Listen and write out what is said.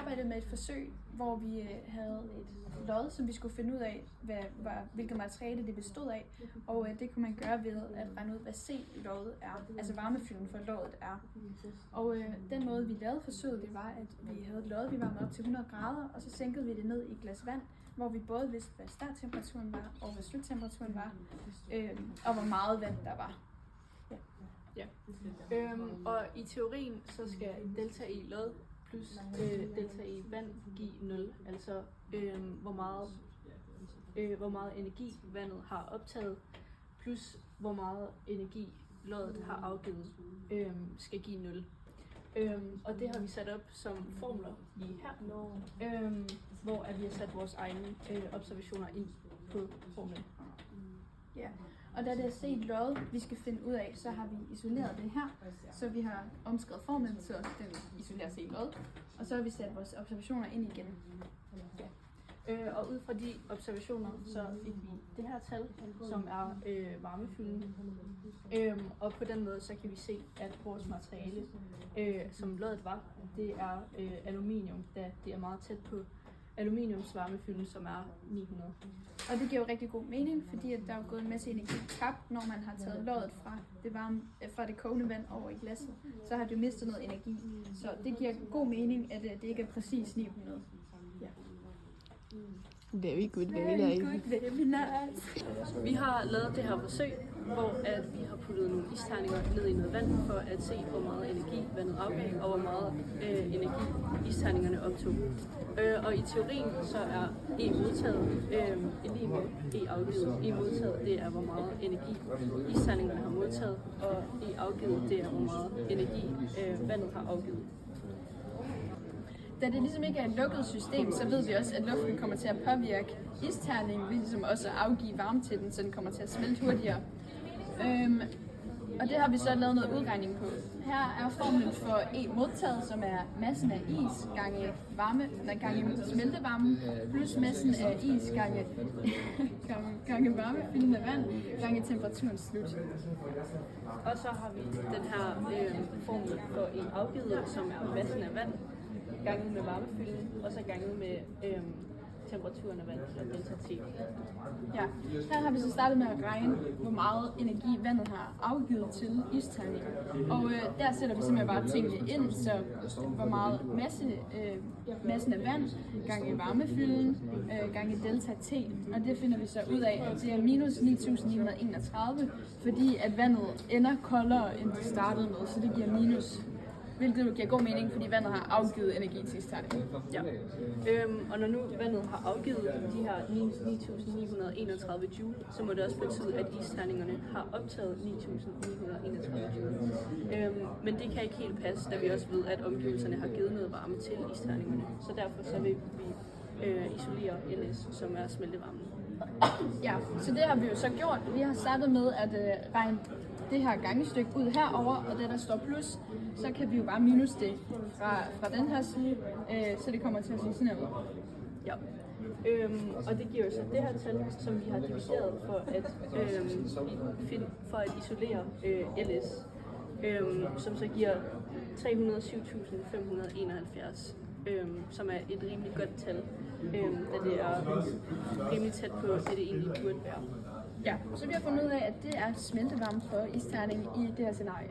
arbejdede med et forsøg, hvor vi havde et lod, som vi skulle finde ud af, hvilket materiale det bestod af. Og det kunne man gøre ved at regne ud, hvad C-loddet er, altså varmefylden for loddet er. Og den måde, vi lavede forsøget, det var, at vi havde et lod, vi varmede op til 100 grader, og så sænkede vi det ned i et glas vand, hvor vi både vidste, hvad starttemperaturen var, og hvad sluttemperaturen var, og hvor meget vand der var. Ja. Og i teorien, så skal delta i lod plus delta i vand give 0, altså hvor meget energi vandet har optaget, plus hvor meget energi loddet har afgivet, skal give 0. Og det har vi sat op som formler lige her, hvor at vi har sat vores egne observationer ind på formlen. Ja. Og da det er set lod, vi skal finde ud af, så har vi isoleret det her. Så vi har omskrevet formlen, så den isolerer set lod. Og så har vi sat vores observationer ind igen. Ja. Og ud fra de observationer, så fik vi det her tal, som er varmefylden. Og på den måde, så kan vi se, at vores materiale, som loddet var, det er aluminium, da det er meget tæt på aluminiums varmefylden, som er 900. Og det giver jo rigtig god mening, fordi at der er gået en masse energi tabt, når man har taget loddet fra det kogende vand over i glasset. Så har det jo mistet noget energi. Så det giver god mening, at det ikke er præcis 900. Ja. Very good webinars. Vi har lavet det her forsøg, hvor at vi har puttet nogle isterninger ned i noget vand for at se, hvor meget energi vandet afgav, og hvor meget energi isterningerne optog. Og i teorien så er E modtaget lige med E afgivet. E modtaget, det er hvor meget energi isterningerne har modtaget, og E afgivet, det er hvor meget energi vandet har afgivet. Da det ligesom ikke er et lukket system, så ved vi også, at luften kommer til at påvirke isterningen, ligesom også at afgive varme til den, så den kommer til at smelte hurtigere. Og det har vi så lavet noget udregning på. Her er formlen for E modtaget, som er massen af is gange smeltevarmen, plus massen af is gange varmefylden af vand, gange temperaturen slut. Og så har vi den her formel for E afgivet, som er massen af vand, ganget med varmefylden, og så ganget med temperaturen af vand, så delta T. Ja, her har vi så startet med at regne, hvor meget energi vandet har afgivet til isterningen. Og der sætter vi simpelthen bare tingene ind, så hvor meget massen af vand, gange varmefylden, gange delta T. Og det finder vi så ud af, det er minus 9931, fordi at vandet ender koldere, end det startede med, så det giver minus. Hvilket giver god mening, fordi vandet har afgivet energi til isterningen. Ja. Og når nu vandet har afgivet de her 9931 joule, så må det også betyde, at isterningerne har optaget 9931 joule. Men det kan ikke helt passe, da vi også ved, at omgivelserne har givet noget varme til isterningerne. Så derfor så vil vi isolere LS, som er smeltevarmen. Ja, så det har vi jo så gjort. Vi har startet med at regne det her gangestykke ud herover, og det der står plus, så kan vi jo bare minus det fra den her side, så det kommer til at se sådan her ud. Ja. Og det giver jo så det her tal, som vi har divideret for at isolere LS, som så giver 307.571, som er et rimelig godt tal, da det er rimelig tæt på det egentlig burde være. Ja, så vi har fundet ud af, at det er smeltevarme for isterning i det her scenarie.